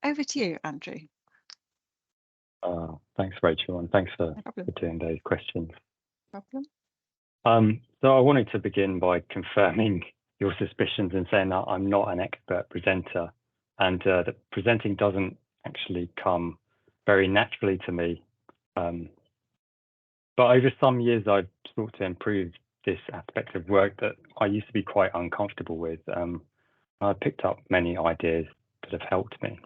over to you, Andrew. Thanks, Rachel, and thanks for No problem. doing those questions. No problem. So I wanted to begin by confirming your suspicions and saying that I'm not an expert presenter, and that presenting doesn't actually come very naturally to me. But over some years, I've sought to improve this aspect of work that I used to be quite uncomfortable with. I picked up many ideas that have helped me.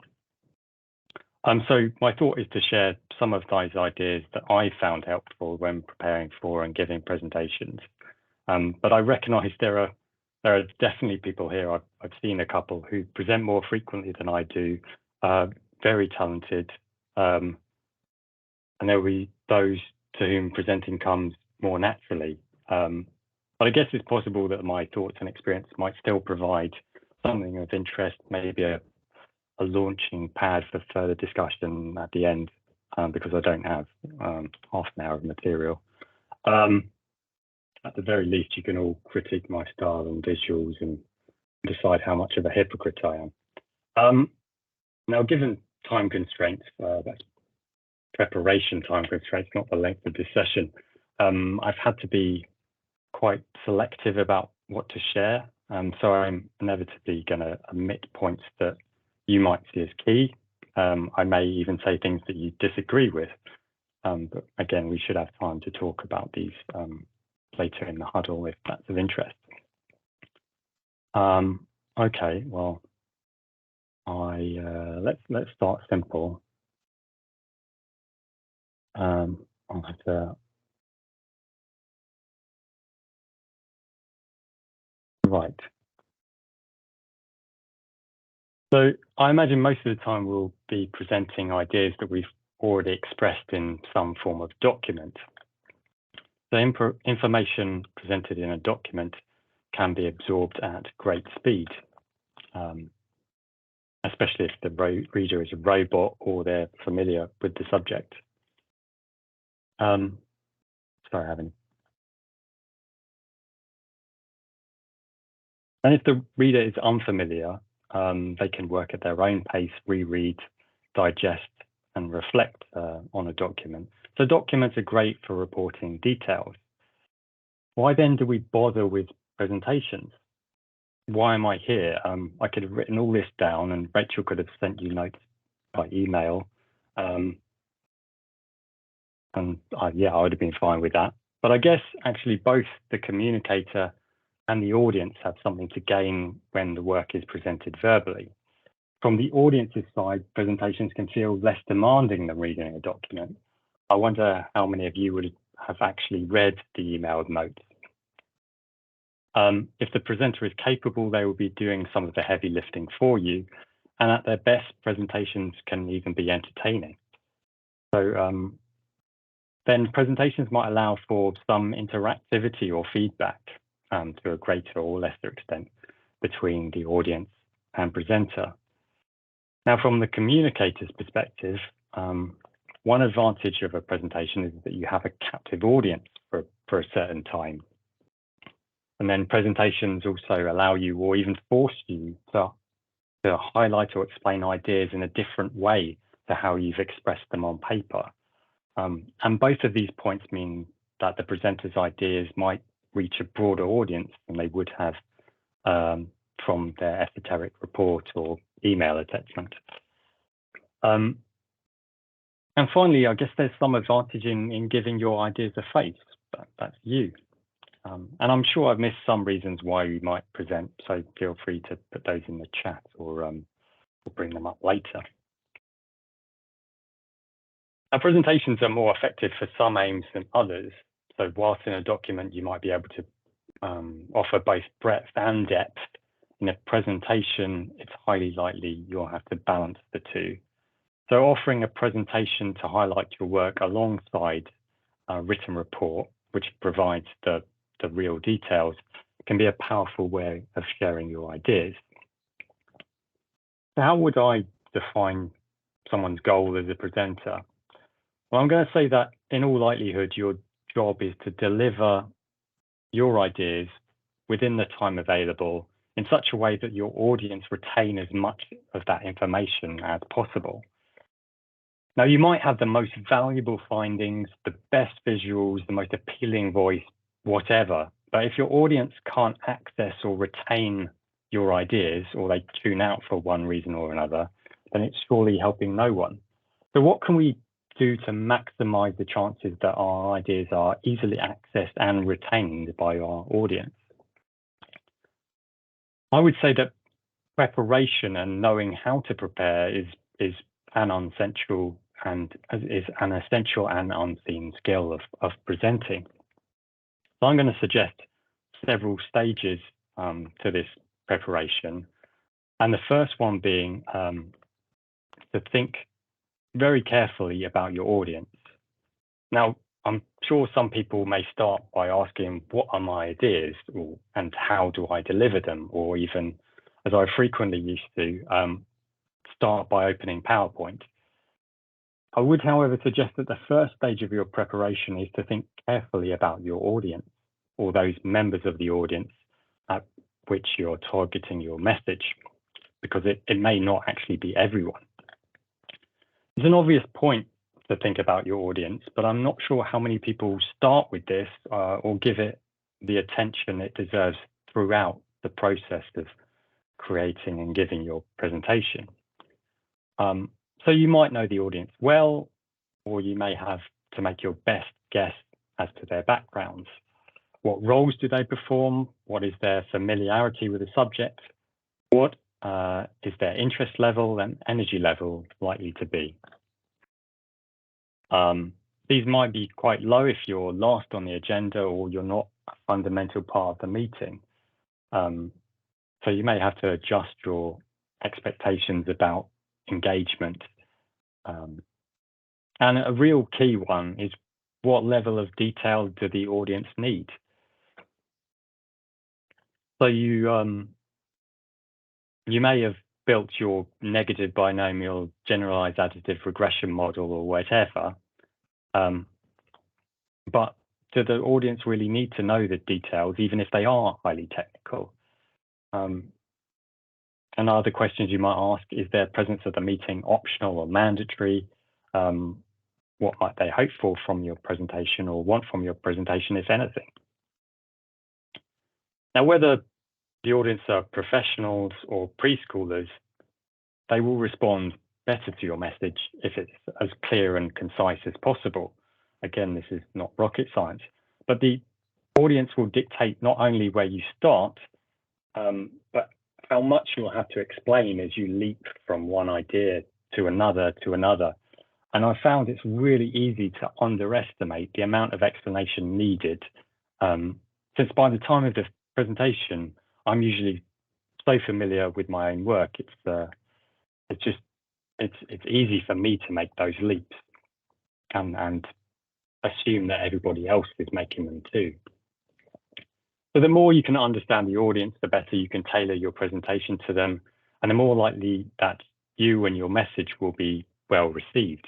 So my thought is to share some of those ideas that I found helpful when preparing for and giving presentations. But I recognise there are definitely people here. I've seen a couple who present more frequently than I do, very talented, and there will be those to whom presenting comes more naturally. But I guess it's possible that my thoughts and experience might still provide something of interest, maybe a launching pad for further discussion at the end, because I don't have half an hour of material. At the very least, you can all critique my style and visuals and decide how much of a hypocrite I am. Now, given time constraints, that's preparation time constraints, not the length of this session, I've had to be quite selective about what to share. So I'm inevitably going to omit points that you might see as key. I may even say things that you disagree with. But again, we should have time to talk about these later in the huddle if that's of interest. Okay, well, let's start simple. I'll have to. Right. So I imagine most of the time we'll be presenting ideas that we've already expressed in some form of document. The information presented in a document can be absorbed at great speed, especially if the reader is a robot or they're familiar with the subject. Sorry, I haven't. And if the reader is unfamiliar, they can work at their own pace, reread, digest, and reflect on a document. So documents are great for reporting details. Why then do we bother with presentations? Why am I here? I could have written all this down and Rachel could have sent you notes by email. Yeah, I would have been fine with that. But I guess actually both the communicator and the audience have something to gain when the work is presented verbally. From the audience's side, presentations can feel less demanding than reading a document. I wonder how many of you would have actually read the emailed notes. If the presenter is capable, they will be doing some of the heavy lifting for you, and at their best, presentations can even be entertaining. So then presentations might allow for some interactivity or feedback to a greater or lesser extent between the audience and presenter. Now, from the communicator's perspective, one advantage of a presentation is that you have a captive audience for a certain time. And then presentations also allow you or even force you to highlight or explain ideas in a different way to how you've expressed them on paper. And both of these points mean that the presenter's ideas might reach a broader audience than they would have from their esoteric report or email attachment. And finally, I guess there's some advantage in giving your ideas a face. That's you. And I'm sure I've missed some reasons why you might present, so feel free to put those in the chat or bring them up later. Our presentations are more effective for some aims than others. So whilst in a document, you might be able to offer both breadth and depth. In a presentation, it's highly likely you'll have to balance the two. So offering a presentation to highlight your work alongside a written report, which provides the real details, can be a powerful way of sharing your ideas. So how would I define someone's goal as a presenter? Well, I'm going to say that in all likelihood, your job is to deliver your ideas within the time available in such a way that your audience retain as much of that information as possible. Now, you might have the most valuable findings, the best visuals, the most appealing voice, whatever. But if your audience can't access or retain your ideas, or they tune out for one reason or another, then it's surely helping no one. So what can we do to maximize the chances that our ideas are easily accessed and retained by our audience? I would say that preparation and knowing how to prepare is an essential and unseen skill of presenting. So I'm going to suggest several stages to this preparation. And the first one being to think very carefully about your audience. Now, I'm sure some people may start by asking, what are my ideas, and how do I deliver them? Or even, as I frequently used to, start by opening PowerPoint. I would, however, suggest that the first stage of your preparation is to think carefully about your audience, or those members of the audience at which you're targeting your message, because it may not actually be everyone. There's an obvious point to think about your audience, but I'm not sure how many people start with this or give it the attention it deserves throughout the process of creating and giving your presentation. So you might know the audience well, or you may have to make your best guess as to their backgrounds. What roles do they perform? What is their familiarity with the subject? What is their interest level and energy level likely to be? These might be quite low if you're last on the agenda or you're not a fundamental part of the meeting. So you may have to adjust your expectations about engagement. And a real key one is, what level of detail do the audience need? So you may have built your negative binomial generalized additive regression model or whatever, but do the audience really need to know the details, even if they are highly technical? And other questions you might ask, is their presence at the meeting optional or mandatory? What might they hope for from your presentation or want from your presentation, if anything? Now, whether the audience are professionals or preschoolers, they will respond better to your message if it's as clear and concise as possible. Again, this is not rocket science, but the audience will dictate not only where you start, but how much you'll have to explain as you leap from one idea to another to another. And I found it's really easy to underestimate the amount of explanation needed, since by the time of the presentation, I'm usually so familiar with my own work. It's easy for me to make those leaps and assume that everybody else is making them too. So the more you can understand the audience, the better you can tailor your presentation to them, and the more likely that you and your message will be well received.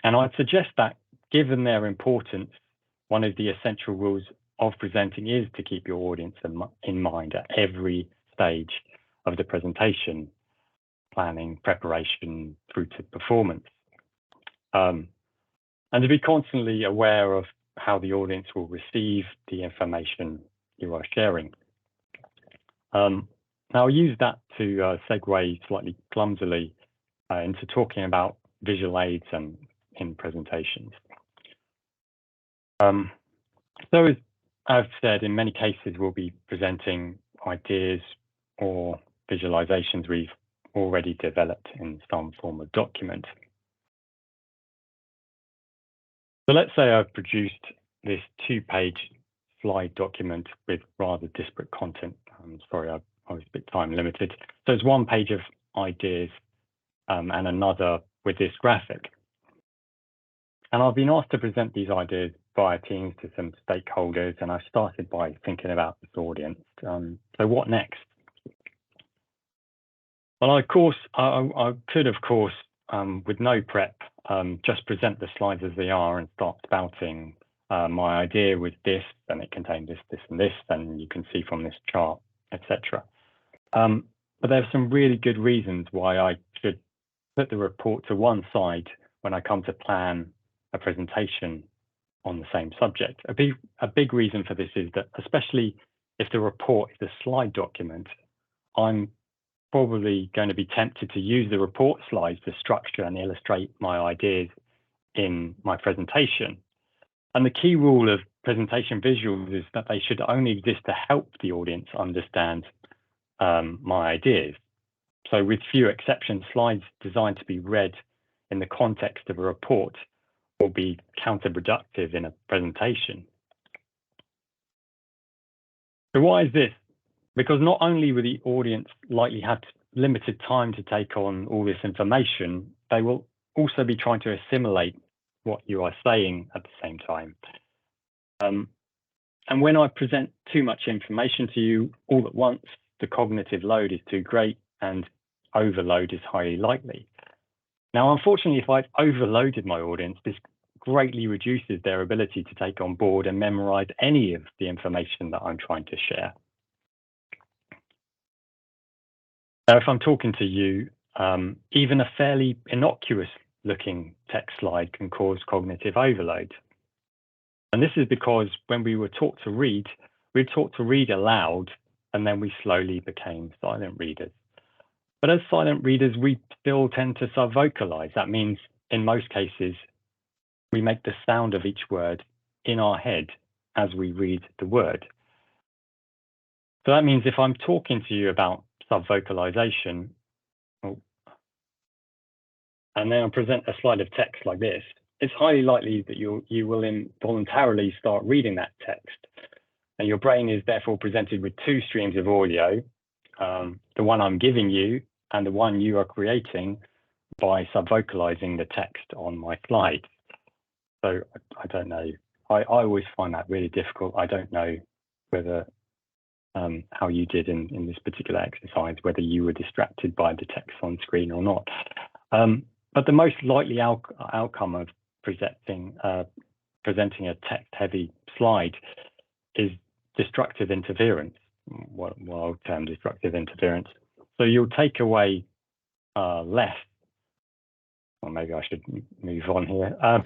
And I'd suggest that, given their importance, one of the essential rules of presenting is to keep your audience in mind at every stage of the presentation, planning, preparation, through to performance. And to be constantly aware of how the audience will receive the information you are sharing. Now, I'll use that to segue slightly clumsily into talking about visual aids in presentations. So as I've said, in many cases, we'll be presenting ideas or visualizations we've already developed in some form of document. So let's say I've produced this 2-page slide document with rather disparate content. I'm sorry, I was a bit time limited. So there's one page of ideas and another with this graphic. And I've been asked to present these ideas via Teams to some stakeholders, and I started by thinking about this audience. So what next? Well, of course, I could, of course, with no prep, just present the slides as they are and start spouting my idea with this, and it contained this, this, and this, and you can see from this chart, etc. But But there are some really good reasons why I should put the report to one side when I come to plan a presentation on the same subject. A big reason for this is that, especially if the report is a slide document, I'm probably going to be tempted to use the report slides to structure and illustrate my ideas in my presentation. And the key rule of presentation visuals is that they should only exist to help the audience understand my ideas. So with few exceptions, slides designed to be read in the context of a report will be counterproductive in a presentation. So why is this? Because not only will the audience likely have limited time to take on all this information, they will also be trying to assimilate what you are saying at the same time. And when I present too much information to you all at once, the cognitive load is too great and overload is highly likely. Now, unfortunately, if I've overloaded my audience, this greatly reduces their ability to take on board and memorize any of the information that I'm trying to share. Now, if I'm talking to you, even a fairly innocuous looking text slide can cause cognitive overload. And this is because when we were taught to read, we were taught to read aloud, and then we slowly became silent readers. But as silent readers, we still tend to subvocalize. That means in most cases, we make the sound of each word in our head as we read the word. So that means if I'm talking to you about subvocalization, and then I present a slide of text like this, it's highly likely that you will involuntarily start reading that text. And your brain is therefore presented with two streams of audio, the one I'm giving you and the one you are creating by subvocalizing the text on my slide. So I don't know. I always find that really difficult. I don't know whether how you did in this particular exercise, whether you were distracted by the text on screen or not. But the most likely outcome of presenting a text-heavy slide is destructive interference, what I'll term destructive interference. So you'll take away less, or maybe I should move on here.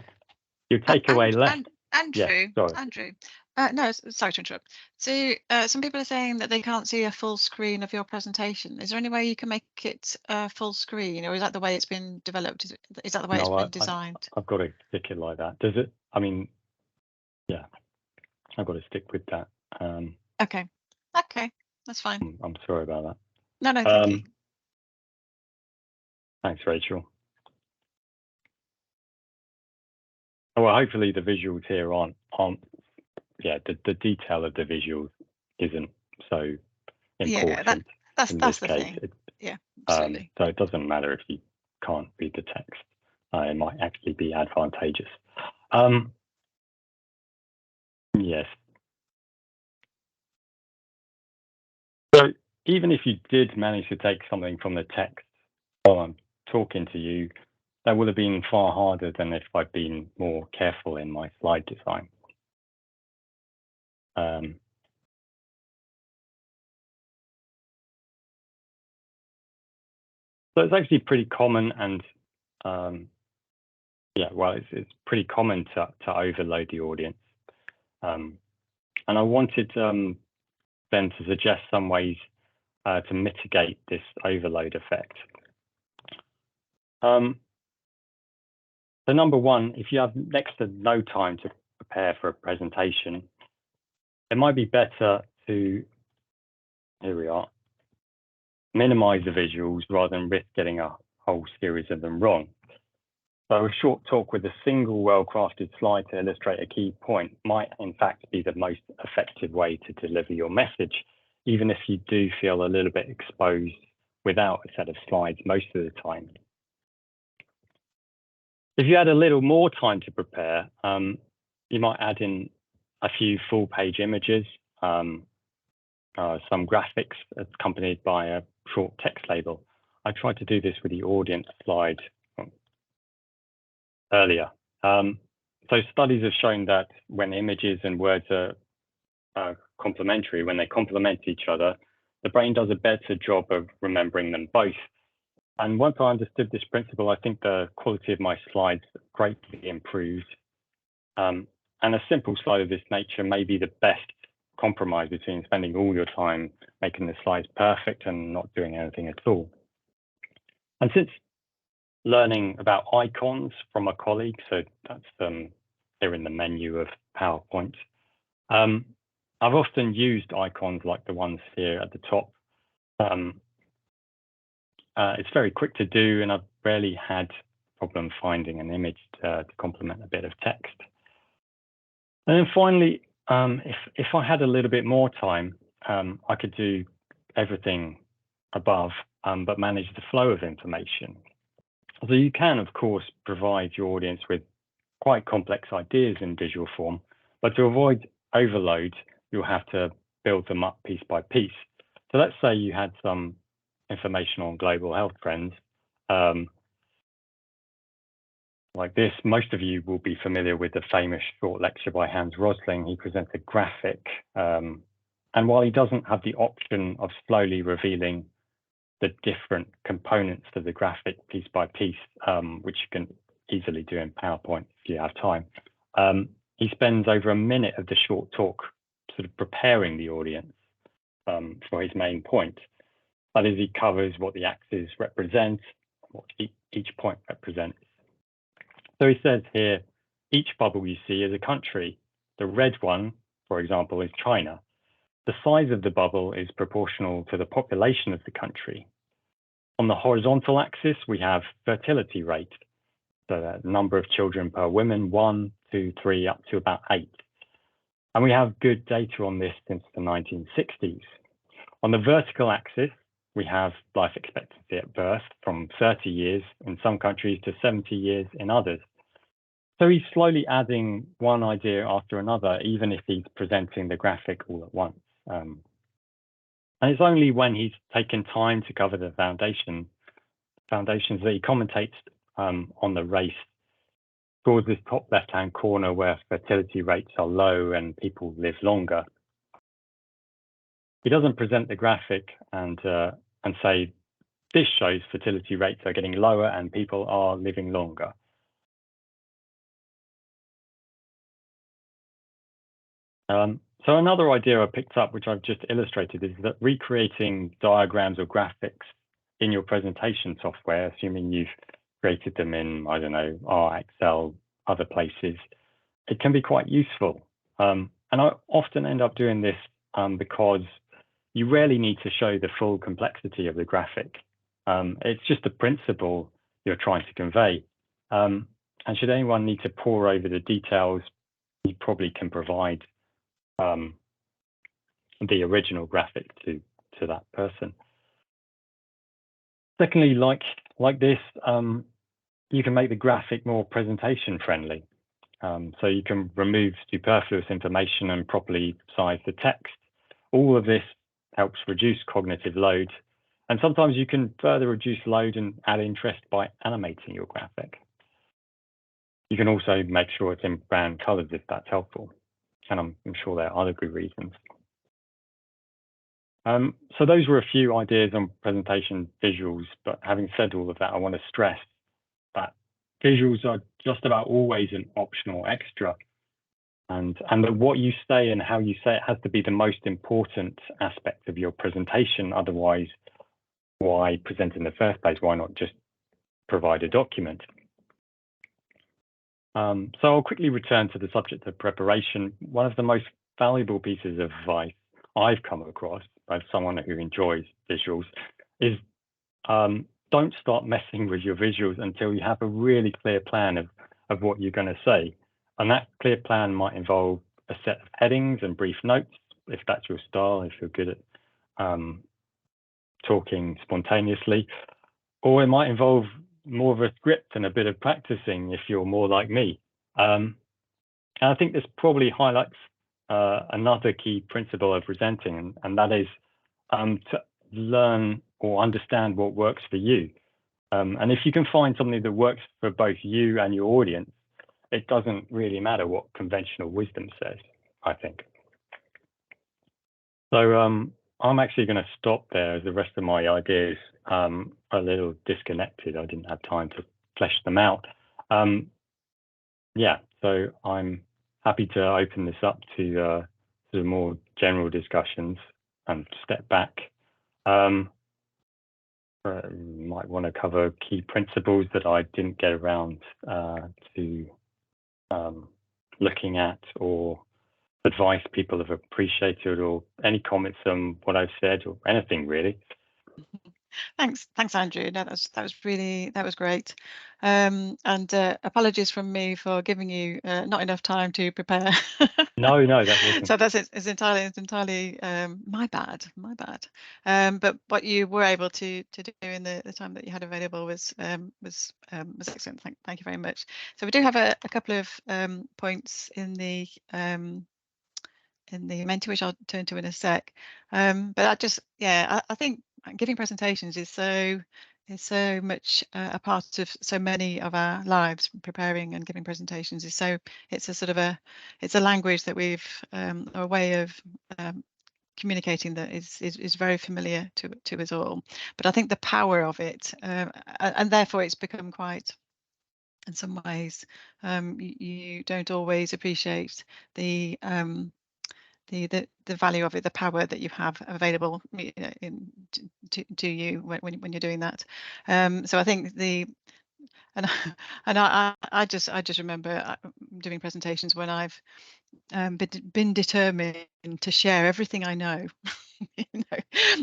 You'll take away less. Andrew, yeah, Andrew. No, sorry to interrupt. So some people are saying that they can't see a full screen of your presentation. Is there any way you can make it full screen, or is that the way it's been developed? Is that the way it's been designed? I've got to stick it like that. Does it? I mean, yeah, I've got to stick with that. Okay, that's fine. I'm sorry about that. No, thank you. Thanks, Rachel. Well, hopefully the visuals here aren't the detail of the visuals isn't so important. Yeah, that's the case. thing. Yeah, absolutely. So it doesn't matter if you can't read the text. It might actually be advantageous. Yes. So even if you did manage to take something from the text while I'm talking to you, that would have been far harder than if I'd been more careful in my slide design. So it's actually pretty common, and it's pretty common to overload the audience. And I wanted then to suggest some ways to mitigate this overload effect. So number one, if you have next to no time to prepare for a presentation, it might be better to, minimize the visuals rather than risk getting a whole series of them wrong. So a short talk with a single well-crafted slide to illustrate a key point might in fact be the most effective way to deliver your message, even if you do feel a little bit exposed without a set of slides most of the time. If you had a little more time to prepare, you might add in a few full-page images, some graphics accompanied by a short text label. I tried to do this with the audience slide earlier. So studies have shown that when images and words are complementary, when they complement each other, the brain does a better job of remembering them both. And once I understood this principle, I think the quality of my slides greatly improved. And a simple slide of this nature may be the best compromise between spending all your time making the slides perfect and not doing anything at all. And since learning about icons from a colleague, so that's here in the menu of PowerPoint, I've often used icons like the ones here at the top. It's very quick to do, and I've rarely had a problem finding an image to complement a bit of text. And then finally, if I had a little bit more time, I could do everything above, but manage the flow of information. So you can, of course, provide your audience with quite complex ideas in visual form, but to avoid overload, you'll have to build them up piece by piece. So let's say you had some information on global health trends. Like this, most of you will be familiar with the famous short lecture by Hans Rosling. He presents a graphic, and while he doesn't have the option of slowly revealing the different components of the graphic piece by piece, which you can easily do in PowerPoint if you have time, he spends over a minute of the short talk sort of preparing the audience for his main point. That is, he covers what the axes represent, what each point represents. So he says here, each bubble you see is a country. The red one, for example, is China. The size of the bubble is proportional to the population of the country. On the horizontal axis, we have fertility rate, the number of children per woman, 1, 2, 3, up to about 8. And we have good data on this since the 1960s. On the vertical axis, we have life expectancy at birth from 30 years in some countries to 70 years in others. So he's slowly adding one idea after another, even if he's presenting the graphic all at once. And it's only when he's taken time to cover the foundations that he commentates on the race towards this top left-hand corner where fertility rates are low and people live longer. He doesn't present the graphic and say, this shows fertility rates are getting lower and people are living longer. So another idea I picked up, which I've just illustrated, is that recreating diagrams or graphics in your presentation software, assuming you've created them in, I don't know, R, Excel, other places, it can be quite useful. And I often end up doing this because you rarely need to show the full complexity of the graphic. It's just the principle you're trying to convey. And should anyone need to pore over the details, you probably can provide the original graphic to that person. Secondly, like this, you can make the graphic more presentation friendly. So you can remove superfluous information and properly size the text. All of this helps reduce cognitive load. And sometimes you can further reduce load and add interest by animating your graphic. You can also make sure it's in brand colors if that's helpful. And I'm sure there are other good reasons. So those were a few ideas on presentation visuals, but having said all of that, I want to stress that visuals are just about always an optional extra. And that what you say and how you say it has to be the most important aspect of your presentation. Otherwise, why present in the first place? Why not just provide a document? So I'll quickly return to the subject of preparation. One of the most valuable pieces of advice I've come across as someone who enjoys visuals is don't start messing with your visuals until you have a really clear plan of what you're going to say. And that clear plan might involve a set of headings and brief notes, if that's your style, if you're good at talking spontaneously, or it might involve more of a script and a bit of practicing if you're more like me. And I think this probably highlights another key principle of presenting, and that is to learn or understand what works for you. And if you can find something that works for both you and your audience, it doesn't really matter what conventional wisdom says, I think. So I'm actually going to stop there, as the rest of my ideas are a little disconnected. I didn't have time to flesh them out. Yeah, so I'm happy to open this up to more general discussions and step back. Might want to cover key principles that I didn't get around to looking at, or advice people have appreciated, or any comments on what I've said, or anything really. Thanks, Andrew. No, that was great. And apologies from me for giving you not enough time to prepare. No, that wasn't. So it's entirely my bad. But what you were able to do in the time that you had available was excellent. Thank you very much. So we do have a couple of points in the Menti, which I'll turn to in a sec. But I think giving presentations is so much a part of so many of our lives. Preparing and giving presentations it's a sort of it's a language that we've or a way of communicating that is very familiar to us all. But I think the power of it, and therefore it's become quite, in some ways, you don't always appreciate the value of it, the power that you have available to you when you're doing that. So I think I just remember doing presentations when I've been determined to share everything I know.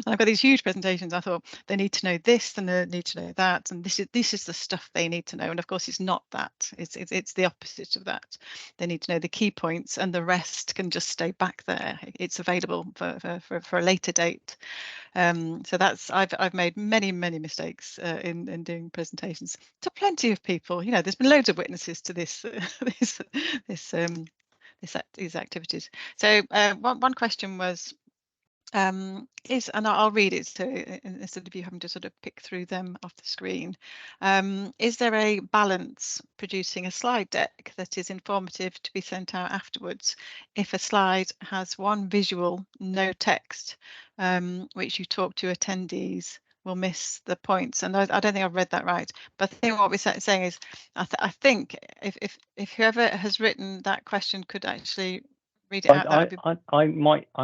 I've got these huge presentations. I thought they need to know this and they need to know that, and this is the stuff they need to know. And of course, it's not that. It's the opposite of that. They need to know the key points, and the rest can just stay back there. It's available for a later date. So that's I've made many mistakes in doing presentations to plenty of people. There's been loads of witnesses to this these activities. So one question was, and I'll read it so instead of you having to sort of pick through them off the screen. Is there a balance producing a slide deck that is informative to be sent out afterwards if a slide has one visual, no text, which you talk to attendees will miss the points? And I don't think I've read that right, but I think what we're saying is I think if whoever has written that question could actually read it out, that would be... I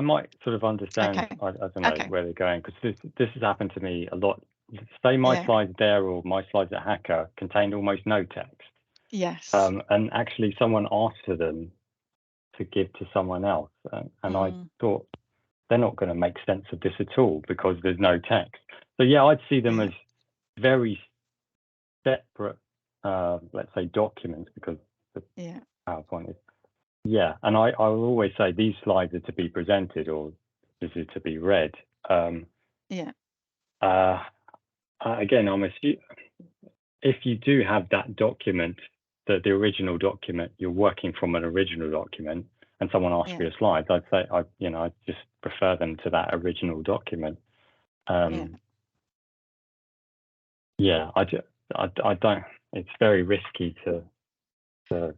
might sort of understand. Okay. I don't know where they're going, because this has happened to me a lot. Say my slides there, or my slides at Hacker, contained almost no text. Yes. And actually someone asked for them to give to someone else, and I thought, they're not going to make sense of this at all because there's no text. So yeah, I'd see them as very separate, let's say, documents, because the PowerPoint is. Yeah, and I will always say these slides are to be presented, or this is to be read. Again, I'm assuming if you do have that document, the original document, you're working from an original document, and someone asks for your slides, I'd say I just prefer them to that original document. I don't. It's very risky to.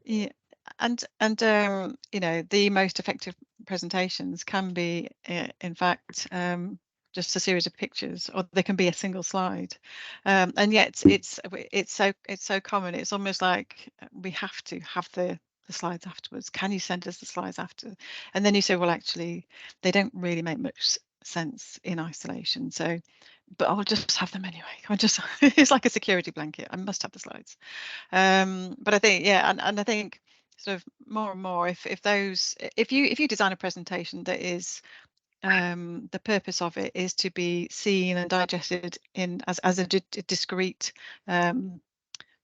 Yeah. And the most effective presentations can be in fact just a series of pictures, or they can be a single slide, and yet it's so common. It's almost like we have to have the slides afterwards. Can you send us the slides after? And then you say, well, actually they don't really make much sense in isolation, so but I'll just have them anyway. It's like a security blanket. I must have the slides. But I think, and I think sort of more and more, if you design a presentation that is the purpose of it is to be seen and digested as a discrete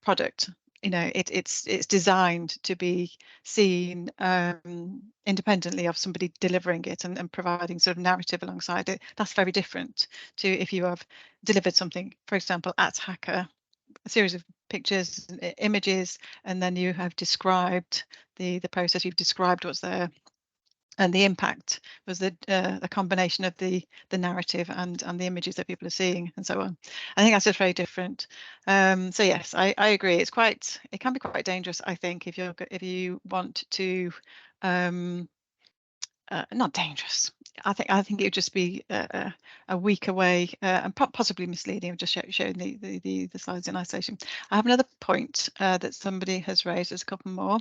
product, it's designed to be seen independently of somebody delivering it and providing sort of narrative alongside it. That's very different to if you have delivered something, for example, at Hacker, a series of pictures and images, and then you have described the process, you've described what's there, and the impact was the combination of the narrative and the images that people are seeing, and so on. I think that's just very different. So yes, I agree. It can be quite dangerous, I think, if you want to not dangerous. I think it would just be a weaker way and possibly misleading of just showing the slides in isolation. I have another point that somebody has raised. There's a couple more.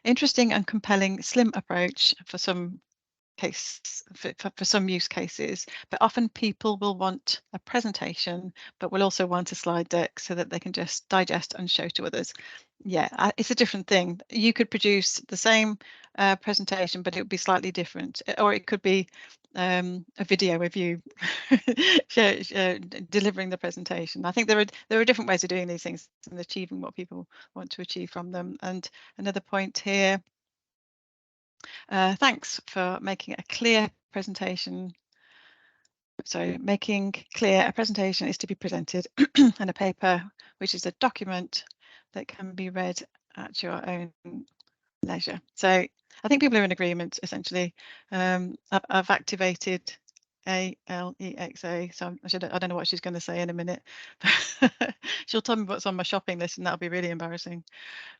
Interesting and compelling slim approach for some for some use cases, but often people will want a presentation, but will also want a slide deck so that they can just digest and show to others. Yeah, it's a different thing. You could produce the same presentation, but it would be slightly different, or it could be a video of you delivering the presentation. I think there are different ways of doing these things and achieving what people want to achieve from them. And another point here. Thanks for making a clear presentation. So making clear a presentation is to be presented in a paper, which is a document that can be read at your own leisure. So I think people are in agreement, essentially. I've activated ALEXA, so I don't know what she's going to say in a minute. She'll tell me what's on my shopping list, and that'll be really embarrassing.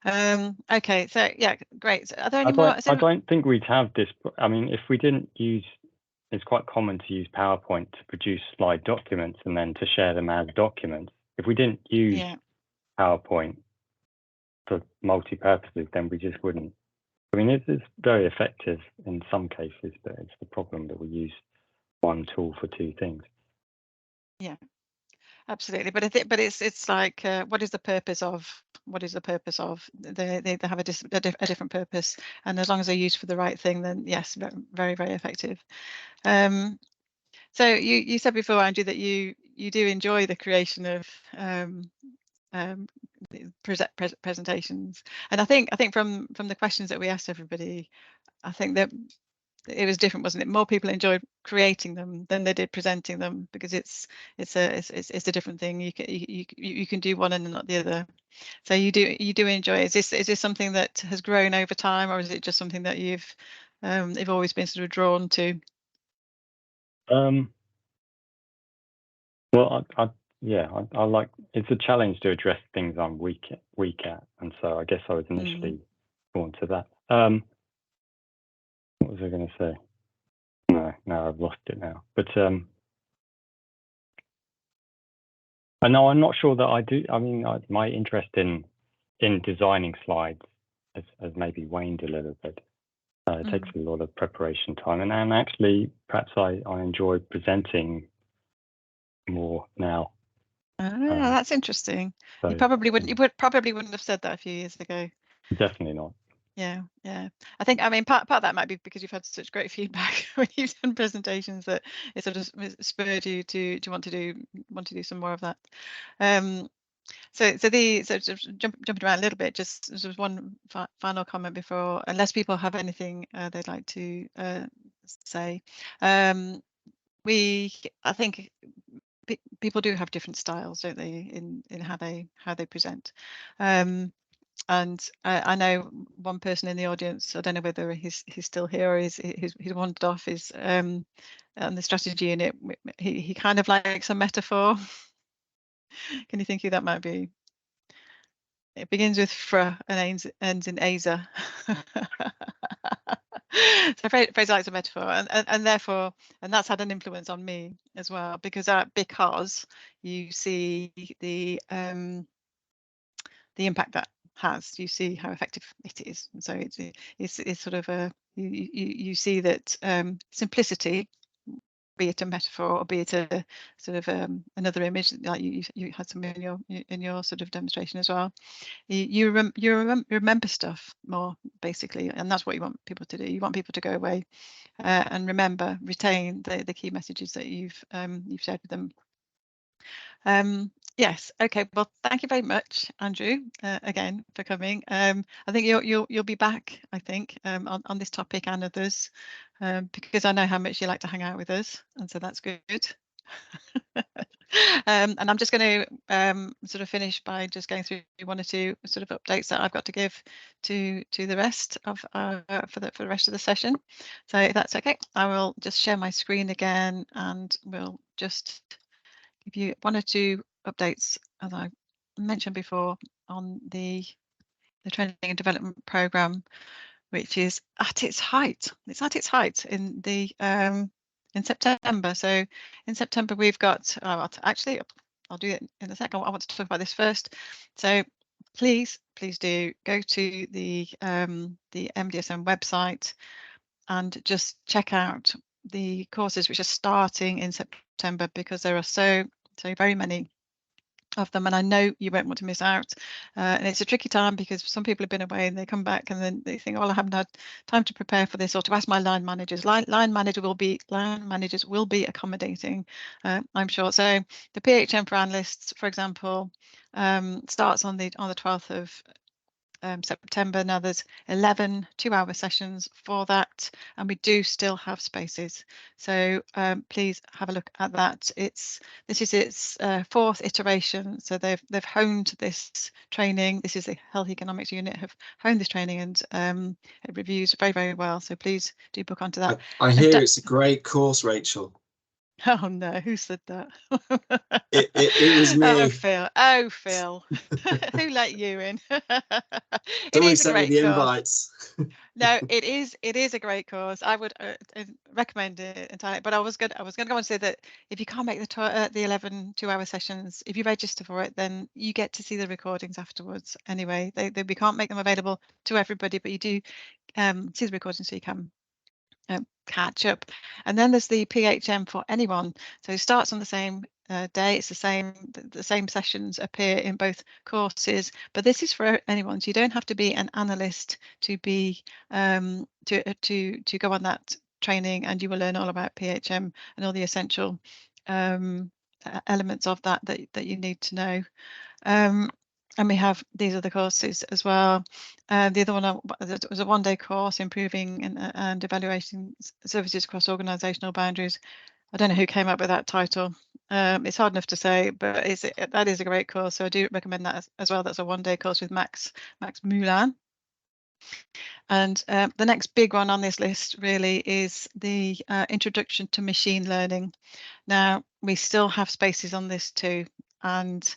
Okay, so yeah, great. So are there any more? I don't think we'd have this. I mean, if we didn't use, it's quite common to use PowerPoint to produce slide documents and then to share them as documents. If we didn't use PowerPoint for multi-purposes, then we just wouldn't. I mean, it's very effective in some cases, but it's the problem that we use one tool for two things. Yeah, absolutely. But it's like, what is the purpose of? What is the purpose of? They have a different purpose, and as long as they're used for the right thing, then yes, very, very effective. So you said before, Andrew, that you do enjoy the creation of presentations, and I think from the questions that we asked everybody, I think that it was different, wasn't it? More people enjoyed creating them than they did presenting them, because it's a different thing. You can do one and not the other. So you do enjoy it. Is this something that has grown over time, or is it just something that you've always been sort of drawn to? Well, I like, it's a challenge to address things I'm weak at, and so I guess I was initially drawn to that. What was I going to say? No, I've lost it now. But no, I'm not sure that I do. I mean, my interest in designing slides has maybe waned a little bit. It takes a lot of preparation time, and actually, perhaps I enjoy presenting more now. That's interesting. So, you probably wouldn't have said that a few years ago. Definitely not. Yeah. I mean, part of that might be because you've had such great feedback when you've done presentations that it sort of spurred you to want to do some more of that. So just jumping around a little bit, just one final comment before, unless people have anything they'd like to say. I think people do have different styles, don't they, in how they present. And I know one person in the audience, I don't know whether he's still here or he's wandered off, is on the strategy unit. He kind of likes a metaphor. Can you think who that might be? It begins with fra and ends in aza. So Fraser likes a metaphor, and therefore, and that's had an influence on me as well, because you see the impact that has. You see how effective it is, and so it's sort of a you see that simplicity, be it a metaphor or be it a sort of another image, like you had some in your sort of demonstration as well. You remember stuff more, basically, and that's what you want people to do. You want people to go away and retain the key messages that you've shared with them. Yes. Okay. Well, thank you very much, Andrew, again for coming. I think you'll be back, I think, on this topic and others, because I know how much you like to hang out with us, and so that's good. And I'm just going to sort of finish by just going through one or two sort of updates that I've got to give to the rest of for the rest of the session. So if that's okay, I will just share my screen again, and we'll just give you one or two updates, as I mentioned before, on the training and development program. which is at its height. It's at its height in September. So in September we've got, actually I'll do it in a second. I want to talk about this first. So please do go to the MDSM website and just check out the courses which are starting in September, because there are so very many of them, and I know you won't want to miss out. And it's a tricky time because some people have been away and they come back and then they think, oh, I haven't had time to prepare for this, or to ask my line managers. Line managers will be accommodating, I'm sure. So the PHM for analysts, for example, starts on the 12th of September. Now there's 11 2-hour sessions for that, and we do still have spaces, so please have a look at that. This is its fourth iteration, so they've honed this training. This is the Health Economics unit have honed this training, and it reviews very well, so please do book onto that. I hear it's a great course, Rachel. Oh no, who said that? It was me. Oh Phil. Who let you in? Somebody sent me the invites. No, it is a great course. I would recommend it entirely. But I was going to go and say that if you can't make the 11 2-hour sessions, if you register for it, then you get to see the recordings afterwards. Anyway, we can't make them available to everybody, but you do see the recordings so you can catch up. And then there's the PHM for anyone. So it starts on the same day. It's the same sessions appear in both courses, but this is for anyone. So you don't have to be an analyst to be to go on that training, and you will learn all about PHM and all the essential elements of that you need to know. And we have these other courses as well. The other one was a 1-day course, improving and evaluating services across organisational boundaries. I don't know who came up with that title. It's hard enough to say, but that is a great course. So I do recommend that as well. That's a 1-day course with Max Moulin. And the next big one on this list really is the introduction to machine learning. Now we still have spaces on this too, and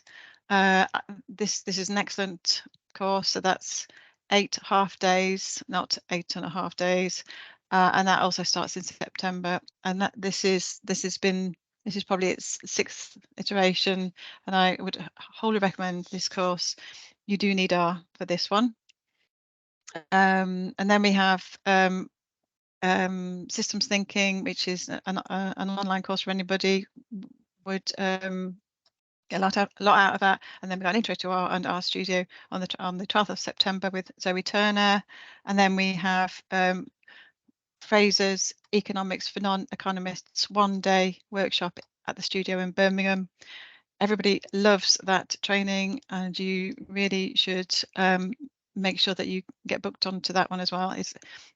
this is an excellent course. So that's 8 half days, not 8.5 days, and that also starts in September. And this is probably its 6th iteration, and I would wholly recommend this course. You do need R for this one. And then we have systems thinking, which is an online course for anybody. Would get a lot out of that. And then we got an intro to our studio on the 12th of September with Zoe Turner. And then we have Fraser's Economics for Non-Economists 1-day workshop at the studio in Birmingham. Everybody loves that training, and you really should make sure that you get booked onto that one as well.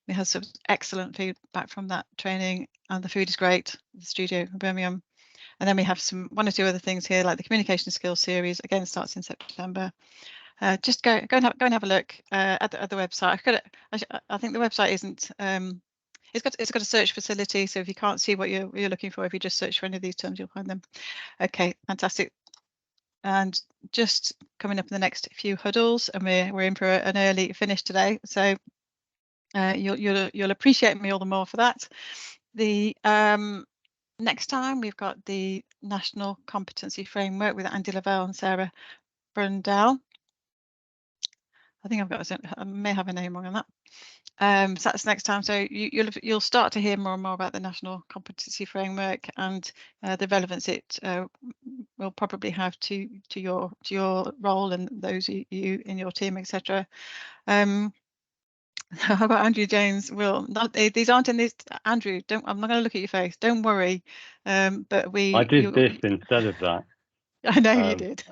We had some excellent feedback from that training, and the food is great. The studio in Birmingham. And then we have one or two other things here, like the communication skills series. Again, starts in September. Just go and have a look at the website. I think the website isn't. It's got a search facility, so if you can't see what you're looking for, if you just search for any of these terms, you'll find them. Okay, fantastic. And just coming up in the next few huddles, and we're in for an early finish today, so you'll appreciate me all the more for that. The next time we've got the National Competency Framework with Andy Lavelle and Sarah Brundell. I think I may have a name wrong on that. So that's next time. So you'll start to hear more and more about the National Competency Framework and the relevance it will probably have to your role and those you in your team, etc. How about Andrew James? These aren't in this. Andrew, I'm not going to look at your face. Don't worry. But I did this instead of that. I know you did.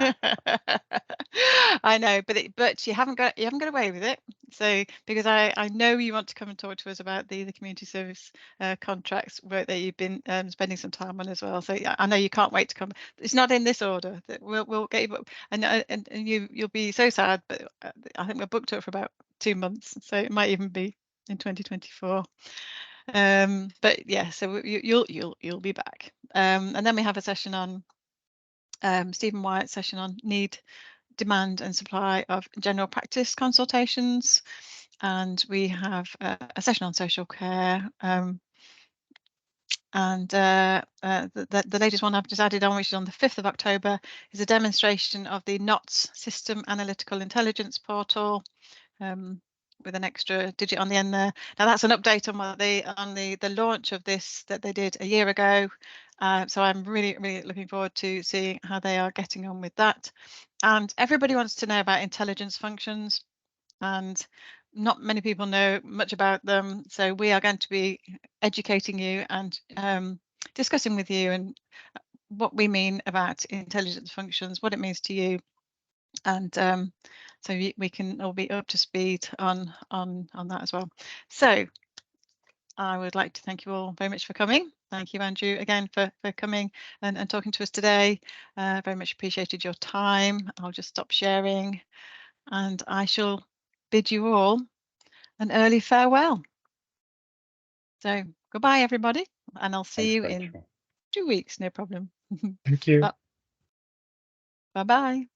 I know, but you haven't got away with it. So because I know you want to come and talk to us about the community service contracts work that you've been spending some time on as well. So I know you can't wait to come. It's not in this order. That we'll get you, and you'll be so sad. But I think we're booked up for about 2 months, so it might even be in 2024. But yeah, so you'll be back. And then we have a session on Stephen Wyatt's session on need demand and supply of general practice consultations, and we have a session on social care. And the latest one I've just added on, which is on the 5th of October, is a demonstration of the NOTS System Analytical Intelligence Portal, with an extra digit on the end there. Now that's an update on what the launch of this that they did a year ago. So I'm really looking forward to seeing how they are getting on with that. And everybody wants to know about intelligence functions, and not many people know much about them. So we are going to be educating you and discussing with you and what we mean about intelligence functions, what it means to you, and so we can all be up to speed on that as well. So I would like to thank you all very much for coming. Thank you, Andrew, again for coming and talking to us today. Very much appreciated your time. I'll just stop sharing, and I shall bid you all an early farewell. So goodbye, everybody, and I'll see you in 2 weeks. No problem. Thank you. Bye-bye.